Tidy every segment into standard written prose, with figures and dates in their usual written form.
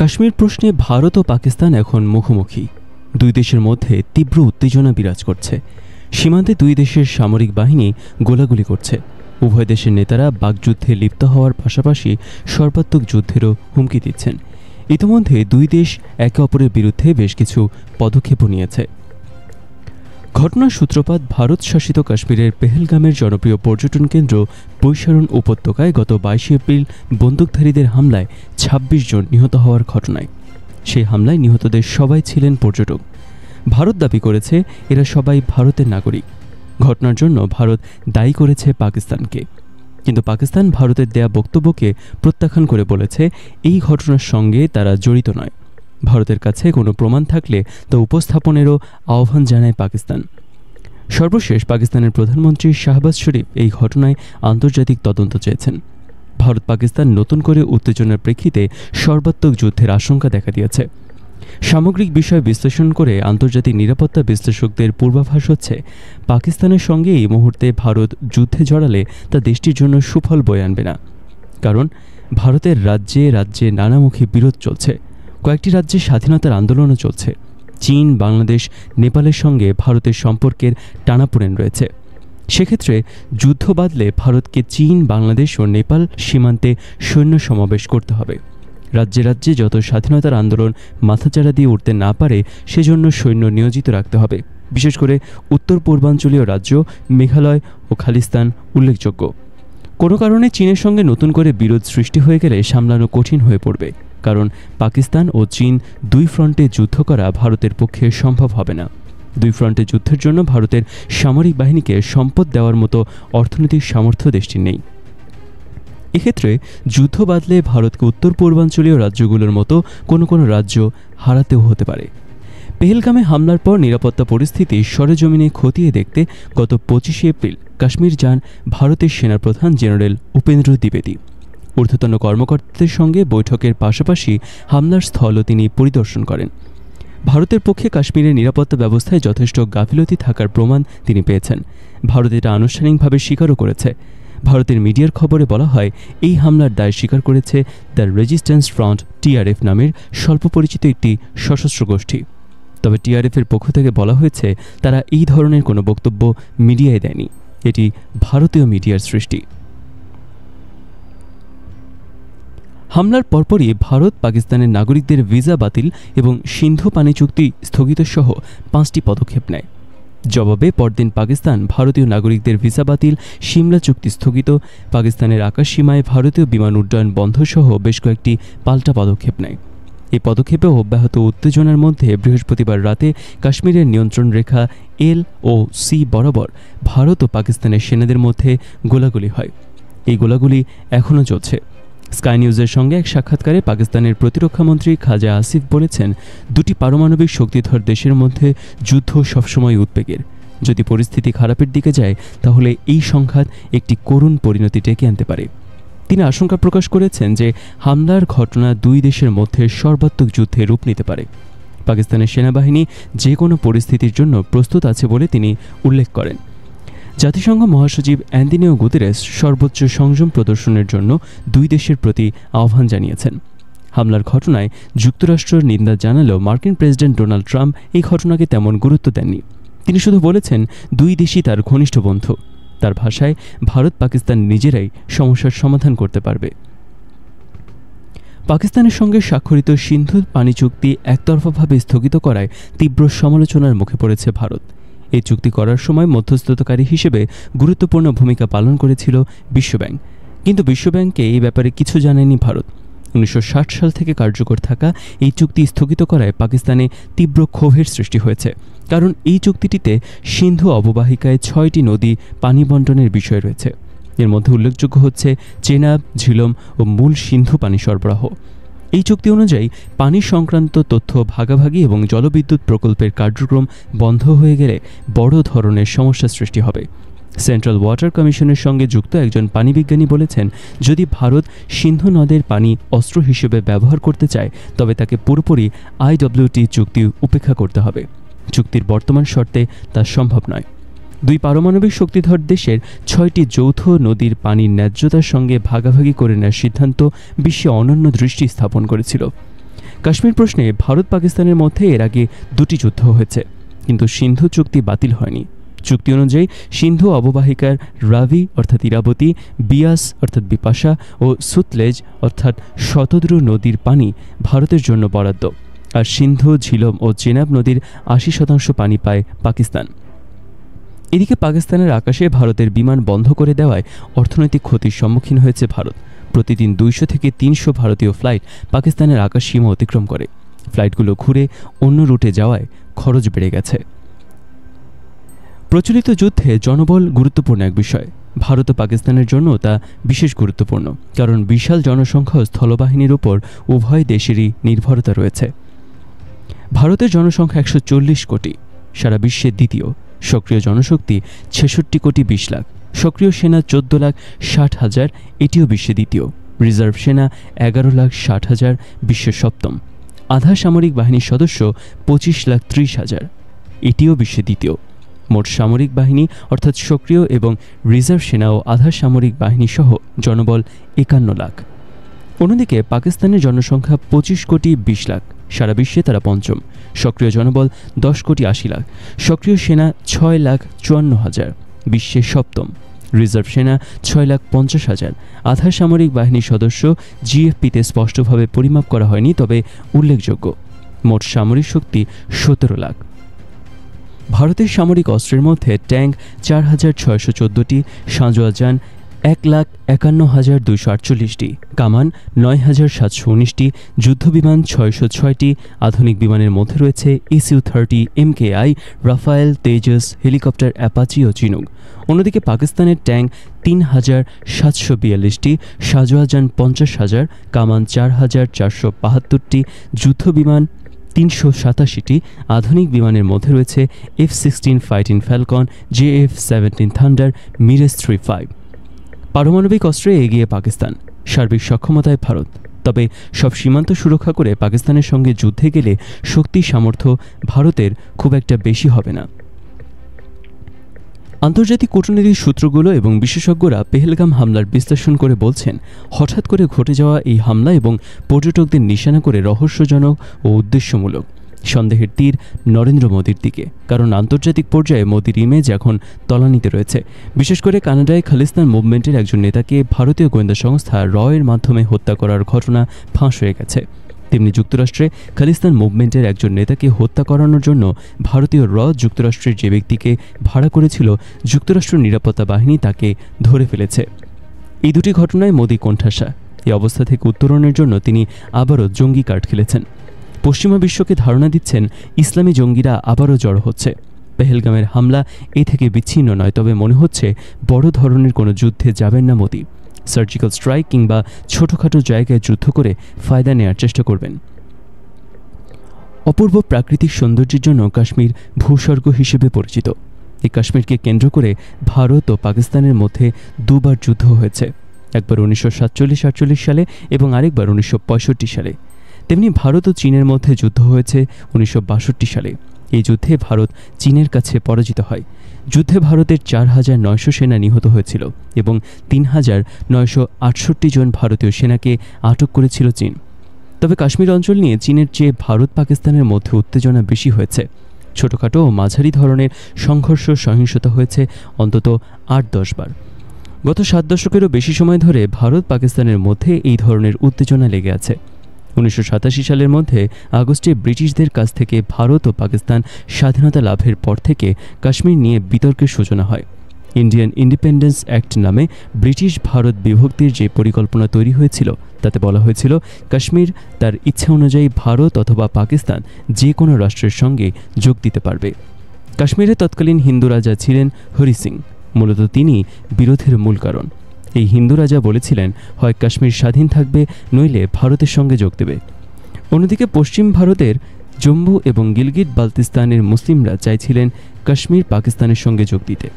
কাশ্মীর প্রশ্নে ভারত ও পাকিস্তান এখন মুখোমুখি। দুই দেশের মধ্যে তীব্র উত্তেজনা বিরাজ করছে। সীমান্তে দুই দেশের সামরিক বাহিনী গোলাগুলি করছে। উভয় দেশের নেতারা বাকযুদ্ধে লিপ্ত হওয়ার পাশাপাশি সর্বাত্মক যুদ্ধেরও হুমকি দিচ্ছেন। ইতিমধ্যে দুই দেশ একে অপরের বিরুদ্ধে বেশ কিছু পদক্ষেপও নিয়েছে। ঘটনার সূত্রপাত ভারত শাসিত কাশ্মীরের পেহেলগামের জনপ্রিয় পর্যটন কেন্দ্র বৈশারণ উপত্যকায় গত 22 এপ্রিল বন্দুকধারীদের হামলায় ২৬ জন নিহত হওয়ার ঘটনায়। সেই হামলায় নিহতদের সবাই ছিলেন পর্যটক। ভারত দাবি করেছে এরা সবাই ভারতের নাগরিক। ঘটনার জন্য ভারত দায়ী করেছে পাকিস্তানকে, কিন্তু পাকিস্তান ভারতের দেয়া বক্তব্যকে প্রত্যাখ্যান করে বলেছে এই ঘটনার সঙ্গে তারা জড়িত নয়। ভারতের কাছে কোনো প্রমাণ থাকলে তা উপস্থাপনেরও আহ্বান জানায় পাকিস্তান। সর্বশেষ পাকিস্তানের প্রধানমন্ত্রী শাহবাজ শরীফ এই ঘটনায় আন্তর্জাতিক তদন্ত চেয়েছেন। ভারত পাকিস্তান নতুন করে উত্তেজনার প্রেক্ষিতে সর্বাত্মক যুদ্ধের আশঙ্কা দেখা দিয়েছে। সামগ্রিক বিষয় বিশ্লেষণ করে আন্তর্জাতিক নিরাপত্তা বিশ্লেষকদের পূর্বাভাস হচ্ছে, পাকিস্তানের সঙ্গে এই মুহূর্তে ভারত যুদ্ধে জড়ালে তা দেশটির জন্য সুফল বয়ে আনবে না। কারণ ভারতের রাজ্যে রাজ্যে নানামুখী বিরোধ চলছে। কয়েকটি রাজ্যে স্বাধীনতার আন্দোলনও চলছে। চীন, বাংলাদেশ, নেপালের সঙ্গে ভারতের সম্পর্কের টানাপোড়েন রয়েছে। সেক্ষেত্রে যুদ্ধ বাঁধলে ভারতকে চীন, বাংলাদেশ ও নেপাল সীমান্তে সৈন্য সমাবেশ করতে হবে। রাজ্যে রাজ্যে যত স্বাধীনতার আন্দোলন মাথাচাড়া দিয়ে উঠতে না পারে সেজন্য সৈন্য নিয়োজিত রাখতে হবে। বিশেষ করে উত্তর পূর্বাঞ্চলীয় রাজ্য মেঘালয় ও খালিস্তান উল্লেখযোগ্য। কোনো কারণে চীনের সঙ্গে নতুন করে বিরোধ সৃষ্টি হয়ে গেলে সামলানো কঠিন হয়ে পড়বে। কারণ পাকিস্তান ও চীন দুই ফ্রন্টে যুদ্ধ করা ভারতের পক্ষে সম্ভব হবে না। দুই ফ্রন্টে যুদ্ধের জন্য ভারতের সামরিক বাহিনীকে সম্পদ দেওয়ার মতো অর্থনৈতিক সামর্থ্য দেশটির নেই। এক্ষেত্রে যুদ্ধ বাঁধলে ভারতকে উত্তর পূর্বাঞ্চলীয় রাজ্যগুলোর মতো কোনো কোনো রাজ্য হারাতেও হতে পারে। পেহেলগামে হামলার পর নিরাপত্তা পরিস্থিতি সরেজমিনে খতিয়ে দেখতে গত 25 এপ্রিল কাশ্মীর যান ভারতের সেনাপ্রধান জেনারেল উপেন্দ্র দ্বিবেদী। ঊর্ধ্বতন কর্মকর্তাদের সঙ্গে বৈঠকের পাশাপাশি হামলার স্থলও তিনি পরিদর্শন করেন। ভারতের পক্ষে কাশ্মীরের নিরাপত্তা ব্যবস্থায় যথেষ্ট গাফিলতি থাকার প্রমাণ তিনি পেয়েছেন। ভারত এটা আনুষ্ঠানিকভাবে স্বীকারও করেছে। ভারতের মিডিয়ার খবরে বলা হয়, এই হামলার দায় স্বীকার করেছে দ্য রেজিস্ট্যান্স ফ্রন্ট TRF নামের স্বল্প পরিচিত একটি সশস্ত্র গোষ্ঠী। তবে TRF-এর পক্ষ থেকে বলা হয়েছে তারা এই ধরনের কোনো বক্তব্য মিডিয়ায় দেয়নি। এটি ভারতীয় মিডিয়ার সৃষ্টি। হামলার পরপরই ভারত পাকিস্তানের নাগরিকদের ভিসা বাতিল এবং সিন্ধু পানি চুক্তি স্থগিত সহ 5টি পদক্ষেপ নেয়। জবাবে পরদিন পাকিস্তান ভারতীয় নাগরিকদের ভিসা বাতিল, সিমলা চুক্তি স্থগিত, পাকিস্তানের আকাশসীমায় ভারতীয় বিমান উড্ডয়ন বন্ধ সহ বেশ কয়েকটি পাল্টা পদক্ষেপ নেয়। এই পদক্ষেপে অব্যাহত উত্তেজনার মধ্যে বৃহস্পতিবার রাতে কাশ্মীরের নিয়ন্ত্রণ রেখা LOC বরাবর ভারত ও পাকিস্তানের সেনাদের মধ্যে গোলাগুলি হয়। এই গোলাগুলি এখনও চলছে। স্কাই নিউজের সঙ্গে এক সাক্ষাৎকারে পাকিস্তানের প্রতিরক্ষামন্ত্রী খাজা আসিফ বলেছেন, দুটি পারমাণবিক শক্তিধর দেশের মধ্যে যুদ্ধ সবসময় উদ্বেগের। যদি পরিস্থিতি খারাপের দিকে যায় তাহলে এই সংঘাত একটি করুণ পরিণতি ডেকে আনতে পারে। তিনি আশঙ্কা প্রকাশ করেছেন যে হামলার ঘটনা দুই দেশের মধ্যে সর্বাত্মক যুদ্ধে রূপ নিতে পারে। পাকিস্তানের সেনাবাহিনী যে কোনো পরিস্থিতির জন্য প্রস্তুত আছে বলে তিনি উল্লেখ করেন। জাতিসংঘ মহাসচিব অ্যান্টোনিও গুতেরেস সর্বোচ্চ সংযম প্রদর্শনের জন্য দুই দেশের প্রতি আহ্বান জানিয়েছেন। হামলার ঘটনায় যুক্তরাষ্ট্র নিন্দা জানালেও মার্কিন প্রেসিডেন্ট ডোনাল্ড ট্রাম্প এই ঘটনাকে তেমন গুরুত্ব দেননি। তিনি শুধু বলেছেন, দুই দেশই তার ঘনিষ্ঠ বন্ধু। তার ভাষায়, ভারত পাকিস্তান নিজেরাই সমস্যার সমাধান করতে পারবে। পাকিস্তানের সঙ্গে স্বাক্ষরিত সিন্ধু পানি চুক্তি একতরফাভাবে স্থগিত করায় তীব্র সমালোচনার মুখে পড়েছে ভারত। এই চুক্তি করার সময় মধ্যস্থতাকারী হিসেবে গুরুত্বপূর্ণ ভূমিকা পালন করেছিল বিশ্বব্যাংক। কিন্তু বিশ্বব্যাংককে এই ব্যাপারে কিছু জানায়নি ভারত। 1960 সাল থেকে কার্যকর থাকা এই চুক্তি স্থগিত করায় পাকিস্তানে তীব্র ক্ষোভের সৃষ্টি হয়েছে। কারণ এই চুক্তিটিতে সিন্ধু অববাহিকায় 6টি নদী পানি বণ্টনের বিষয় রয়েছে। এর মধ্যে উল্লেখযোগ্য হচ্ছে চেনাব, ঝিলম ও মূল সিন্ধু পানি সরবরাহ। এই চুক্তি অনুযায়ী পানি সংক্রান্ত তথ্য ভাগাভাগি এবং জলবিদ্যুৎ প্রকল্পের কার্যক্রম বন্ধ হয়ে গেলে বড় ধরনের সমস্যা সৃষ্টি হবে। সেন্ট্রাল ওয়াটার কমিশনের সঙ্গে যুক্ত একজন পানিবিজ্ঞানী বলেছেন, যদি ভারত সিন্ধু নদের পানি অস্ত্র হিসেবে ব্যবহার করতে চায় তবে তাকে পুরোপুরি IWT চুক্তি উপেক্ষা করতে হবে। চুক্তির বর্তমান শর্তে তা সম্ভব নয়। দুই পারমাণবিক শক্তিধর দেশের 6টি যৌথ নদীর পানির ন্যায্যতার সঙ্গে ভাগাভাগি করে নেওয়ার সিদ্ধান্ত বিশ্বে অনন্য দৃষ্টি স্থাপন করেছিল। কাশ্মীর প্রশ্নে ভারত পাকিস্তানের মধ্যে এর আগে দুটি যুদ্ধ হয়েছে, কিন্তু সিন্ধু চুক্তি বাতিল হয়নি। চুক্তি অনুযায়ী সিন্ধু অববাহিকার রাভি অর্থাৎ ইরাবতী, বিয়াস অর্থাৎ বিপাশা ও সুতলেজ অর্থাৎ শতদ্রু নদীর পানি ভারতের জন্য বরাদ্দ, আর সিন্ধু, ঝিলম ও চেনাব নদীর ৮০% পানি পায় পাকিস্তান। এদিকে পাকিস্তানের আকাশে ভারতের বিমান বন্ধ করে দেওয়ায় অর্থনৈতিক ক্ষতির সম্মুখীন হয়েছে ভারত। প্রতিদিন ২০০ থেকে ৩০০ ভারতীয় ফ্লাইট পাকিস্তানের আকাশ সীমা অতিক্রম করে। ফ্লাইটগুলো ঘুরে অন্য রুটে যাওয়ায় খরচ বেড়ে গেছে। প্রচলিত যুদ্ধে জনবল গুরুত্বপূর্ণ এক বিষয়। ভারত ও পাকিস্তানের জন্য তা বিশেষ গুরুত্বপূর্ণ, কারণ বিশাল জনসংখ্যা ও স্থলবাহিনীর উপর উভয় দেশেরই নির্ভরতা রয়েছে। ভারতের জনসংখ্যা ১৪০ কোটি, সারা বিশ্বের দ্বিতীয়। সক্রিয় জনশক্তি ৬৬ কোটি ২০ লাখ। সক্রিয় সেনা ১৪,৬০,০০০, এটিও বিশ্বে দ্বিতীয়। রিজার্ভ সেনা ১১,৬০,০০০, বিশ্বের সপ্তম। আধা সামরিক বাহিনীর সদস্য ২৫,৩০,০০০, এটিও বিশ্বে দ্বিতীয়। মোট সামরিক বাহিনী অর্থাৎ সক্রিয় এবং রিজার্ভ সেনা ও আধা সামরিক বাহিনী সহ জনবল ৫১ লাখ। অন্যদিকে পাকিস্তানের জনসংখ্যা ২৫ কোটি ২০ লাখ, সারা বিশ্বে তারা পঞ্চম। সক্রিয় জনবল ১০ কোটি ৮০ লাখ। সক্রিয় সেনা ৬,৫৪,০০০, বিশ্বের সপ্তম। রিজার্ভ সেনা ৬,৫০,০০০। আধা সামরিক বাহিনীর সদস্য জিএফপিতে স্পষ্টভাবে পরিমাপ করা হয়নি, তবে উল্লেখযোগ্য। মোট সামরিক শক্তি ১৭ লাখ। ভারতের সামরিক অস্ত্রের মধ্যে ট্যাঙ্ক ৪,৬১৪টি, সাঁজোয়া যান ১,৫১,২৪৮টি, কামান ৯,৭১৯টি, যুদ্ধবিমান ৬০৬টি। আধুনিক বিমানের মধ্যে রয়েছে ইসিউ-30, MKI, Rafale, Tejas, helicopter Apache ও চিনুক। অন্যদিকে পাকিস্তানের ট্যাঙ্ক ৩,৭৪২টি, সাঁজোয়া যান ৫০,০০০, কামান ৪,৪৭২টি, যুদ্ধবিমান ৩৮৭টি। আধুনিক বিমানের মধ্যে রয়েছে F-16 fighting Falcon, JF-17 thunder, Mirage 35। পারমাণবিক অস্ত্রে এগিয়ে পাকিস্তান, সার্বিক সক্ষমতায় ভারত। তবে সব সীমান্ত সুরক্ষা করে পাকিস্তানের সঙ্গে যুদ্ধে গেলে শক্তি সামর্থ্য ভারতের খুব একটা বেশি হবে না। আন্তর্জাতিক কূটনৈতিক সূত্রগুলো এবং বিশেষজ্ঞরা পেহেলগাম হামলার বিশ্লেষণ করে বলছেন, হঠাৎ করে ঘটে যাওয়া এই হামলা এবং পর্যটকদের নিশানা করে রহস্যজনক ও উদ্দেশ্যমূলক। সন্দেহের তীর নরেন্দ্র মোদীর দিকে, কারণ আন্তর্জাতিক পর্যায়ে মোদীর ইমেজ এখন তলানিতে রয়েছে। বিশেষ করে কানাডায় খালিস্তান মুভমেন্টের একজন নেতাকে ভারতীয় গোয়েন্দা সংস্থা র-এর মাধ্যমে হত্যা করার ঘটনা ফাঁস হয়ে গেছে। তেমনি যুক্তরাষ্ট্রে খালিস্তান মুভমেন্টের একজন নেতাকে হত্যা করানোর জন্য ভারতীয় র যুক্তরাষ্ট্রের যে ব্যক্তিকে ভাড়া করেছিল যুক্তরাষ্ট্র নিরাপত্তা বাহিনী তাকে ধরে ফেলেছে। এই দুটি ঘটনায় মোদী কোণঠাসা। এই অবস্থা থেকে উত্তরণের জন্য তিনি আবারও জঙ্গি কার্ড খেলেছেন। পশ্চিমা বিশ্বকে ধারণা দিচ্ছেন ইসলামী জঙ্গিরা আবারও জড়ো হচ্ছে। পেহেলগামের হামলা এ থেকে বিচ্ছিন্ন নয়, তবে মনে হচ্ছে বড় ধরনের কোনো যুদ্ধে যাবেন না মোদী। সার্জিক্যাল স্ট্রাইক কিংবা ছোটখাটো জায়গায় যুদ্ধ করে ফায়দা নেওয়ার চেষ্টা করবেন। অপূর্ব প্রাকৃতিক সৌন্দর্যের জন্য কাশ্মীর ভূস্বর্গ হিসেবে পরিচিত। এই কাশ্মীরকে কেন্দ্র করে ভারত ও পাকিস্তানের মধ্যে দুবার যুদ্ধ হয়েছে, একবার ১৯৪৭-৪৮ সালে এবং আরেকবার ১৯৬৫ সালে। তেমনি ভারত ও চীনের মধ্যে যুদ্ধ হয়েছে ১৯৬২ সালে। এই যুদ্ধে ভারত চীনের কাছে পরাজিত হয়। যুদ্ধে ভারতের ৪,৯০০ সেনা নিহত হয়েছিল এবং ৩,৯৬৮ জন ভারতীয় সেনাকে আটক করেছিল চীন। তবে কাশ্মীর অঞ্চল নিয়ে চীনের চেয়ে ভারত পাকিস্তানের মধ্যে উত্তেজনা বেশি হয়েছে। ছোটখাটো ও মাঝারি ধরনের সংঘর্ষ সহিংসতা হয়েছে অন্তত ৮-১০ বার। গত ৭ দশকেরও বেশি সময় ধরে ভারত পাকিস্তানের মধ্যে এই ধরনের উত্তেজনা লেগে আছে। ১৯৮৭ সালের মধ্যে আগস্টে ব্রিটিশদের কাছ থেকে ভারত ও পাকিস্তান স্বাধীনতা লাভের পর থেকে কাশ্মীর নিয়ে বিতর্কের সূচনা হয়। ইন্ডিয়ান ইন্ডিপেন্ডেন্স অ্যাক্ট নামে ব্রিটিশ ভারত বিভক্তির যে পরিকল্পনা তৈরি হয়েছিল তাতে বলা হয়েছিল কাশ্মীর তার ইচ্ছা অনুযায়ী ভারত অথবা পাকিস্তান যে কোনো রাষ্ট্রের সঙ্গে যোগ দিতে পারবে। কাশ্মীরের তৎকালীন হিন্দু রাজা ছিলেন হরি সিং। মূলত তিনি বিরোধের মূল কারণ। এই হিন্দু রাজা বলেছিলেন, হয় কাশ্মীর স্বাধীন থাকবে, নইলে ভারতের সঙ্গে যোগ দেবে। অন্যদিকে পশ্চিম ভারতের জম্মু এবং গিলগিট বালতিস্তানের মুসলিমরা চাইছিলেন কাশ্মীর পাকিস্তানের সঙ্গে যোগ দিতে।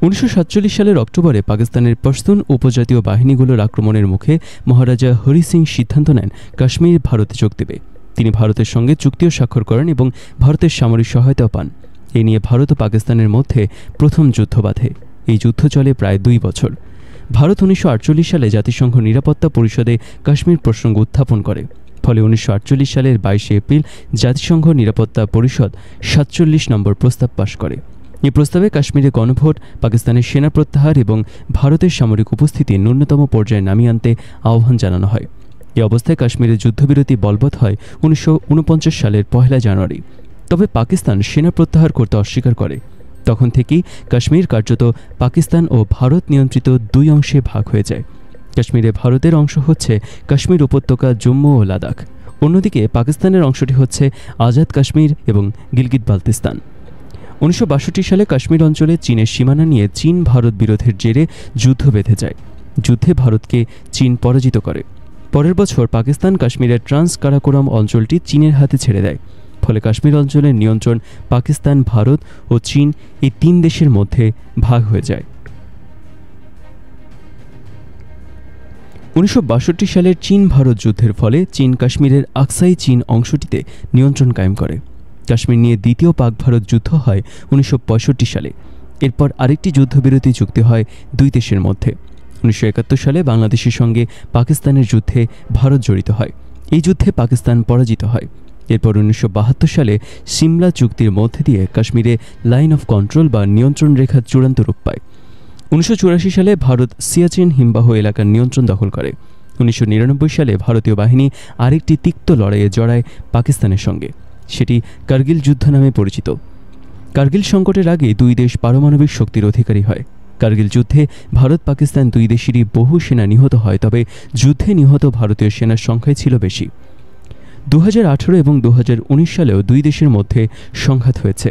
১৯৪৭ সালের অক্টোবরে পাকিস্তানের পশতুন উপজাতীয় বাহিনীগুলোর আক্রমণের মুখে মহারাজা হরি সিং সিদ্ধান্ত নেন কাশ্মীর ভারতে যোগ দেবে। তিনি ভারতের সঙ্গে চুক্তিও স্বাক্ষর করেন এবং ভারতের সামরিক সহায়তাও পান। এ নিয়ে ভারত ও পাকিস্তানের মধ্যে প্রথম যুদ্ধ বাধে। এই যুদ্ধ চলে প্রায় ২ বছর। ভারত 1948 সালে জাতিসংঘ নিরাপত্তা পরিষদে কাশ্মীর প্রসঙ্গ উত্থাপন করে। ফলে 1948 সালের 22 এপ্রিল জাতিসংঘ নিরাপত্তা পরিষদ 47 নম্বর প্রস্তাব পাশ করে। এই প্রস্তাবে কাশ্মীরে গণভোট, পাকিস্তানের সেনা প্রত্যাহার এবং ভারতের সামরিক উপস্থিতি ন্যূনতম পর্যায়ে নামিয়ে আনতে আহ্বান জানানো হয়। এই অবস্থায় কাশ্মীরের যুদ্ধবিরতি বলবৎ হয় 1949 সালের 1 জানুয়ারি। তবে পাকিস্তান সেনা প্রত্যাহার করতে অস্বীকার করে। তখন থেকেই কাশ্মীর কার্যত পাকিস্তান ও ভারত নিয়ন্ত্রিত দুই অংশে ভাগ হয়ে যায়। কাশ্মীরে ভারতের অংশ হচ্ছে কাশ্মীর উপত্যকা, জম্মু ও লাদাখ। অন্যদিকে পাকিস্তানের অংশটি হচ্ছে আজাদ কাশ্মীর এবং গিলগিট বালতিস্তান। 1962 সালে কাশ্মীর অঞ্চলে চীনের সীমানা নিয়ে চীন ভারত বিরোধের জেরে যুদ্ধ বেঁধে যায়। যুদ্ধে ভারতকে চীন পরাজিত করে। পরের বছর পাকিস্তান কাশ্মীরের ট্রান্স কারাকোরাম অঞ্চলটি চীনের হাতে ছেড়ে দেয়। ফলে কাশ্মীর অঞ্চলের নিয়ন্ত্রণ পাকিস্তান, ভারত ও চীন এই 3 দেশের মধ্যে ভাগ হয়ে যায়। 1962 সালের চীন ভারত যুদ্ধের ফলে চীন কাশ্মীরের আকসাই চীন অংশটিতে নিয়ন্ত্রণ কায়েম করে। কাশ্মীর নিয়ে দ্বিতীয় পাক ভারত যুদ্ধ হয় 1965 সালে। এরপর আরেকটি যুদ্ধবিরতি চুক্তি হয় দুই দেশের মধ্যে। 1971 সালে বাংলাদেশের সঙ্গে পাকিস্তানের যুদ্ধে ভারত জড়িত হয়। এই যুদ্ধে পাকিস্তান পরাজিত হয়। এরপর 1972 সালে সিমলা চুক্তির মধ্যে দিয়ে কাশ্মীরে লাইন অফ কন্ট্রোল বা নিয়ন্ত্রণ রেখা চূড়ান্ত রূপ পায়। 1984 সালে ভারত সিয়াচেন হিমবাহ এলাকার নিয়ন্ত্রণ দখল করে। 1999 সালে ভারতীয় বাহিনী আরেকটি তিক্ত লড়াইয়ে জড়ায় পাকিস্তানের সঙ্গে। সেটি কার্গিল যুদ্ধ নামে পরিচিত। কার্গিল সংকটের আগে দুই দেশ পারমাণবিক শক্তির অধিকারী হয়। কার্গিল যুদ্ধে ভারত পাকিস্তান দুই দেশেরই বহু সেনা নিহত হয়, তবে যুদ্ধে নিহত ভারতীয় সেনার সংখ্যাই ছিল বেশি। 2018 এবং 2019 সালেও দুই দেশের মধ্যে সংঘাত হয়েছে।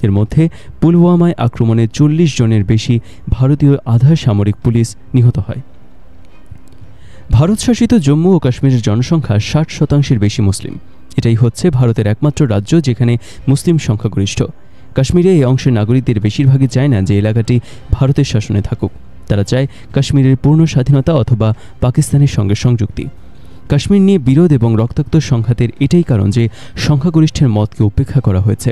এর মধ্যে পুলওয়ামায় আক্রমণে 40 জনের বেশি ভারতীয় আধা সামরিক পুলিশ নিহত হয়। ভারত শাসিত জম্মু ও কাশ্মীরের জনসংখ্যা 60% বেশি মুসলিম। এটাই হচ্ছে ভারতের একমাত্র রাজ্য যেখানে মুসলিম সংখ্যাগরিষ্ঠ। কাশ্মীরে এই অংশের নাগরিকদের বেশিরভাগই চায় না যে এলাকাটি ভারতের শাসনে থাকুক। তারা চায় কাশ্মীরের পূর্ণ স্বাধীনতা অথবা পাকিস্তানের সঙ্গে সংযুক্তি। কাশ্মীর নিয়ে বিরোধ এবং রক্তাক্ত সংঘাতের এটাই কারণ যে সংখ্যাগরিষ্ঠের মতকে উপেক্ষা করা হয়েছে।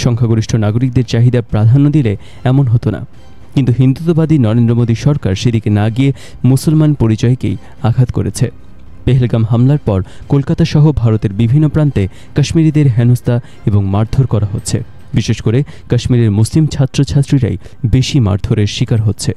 সংখ্যাগরিষ্ঠ নাগরিকদের চাহিদা প্রাধান্য দিলে এমন হতো না। কিন্তু হিন্দুত্ববাদী নরেন্দ্র মোদী সরকার সেদিকে না গিয়ে মুসলমান পরিচয়কেই আঘাত করেছে। পেহেলগাম হামলার পর কলকাতা সহ ভারতের বিভিন্ন প্রান্তে কাশ্মীরিদের হেনস্থা এবং মারধর করা হচ্ছে। বিশেষ করে কাশ্মীরের মুসলিম ছাত্রছাত্রীরাই বেশি মারধরের শিকার হচ্ছে।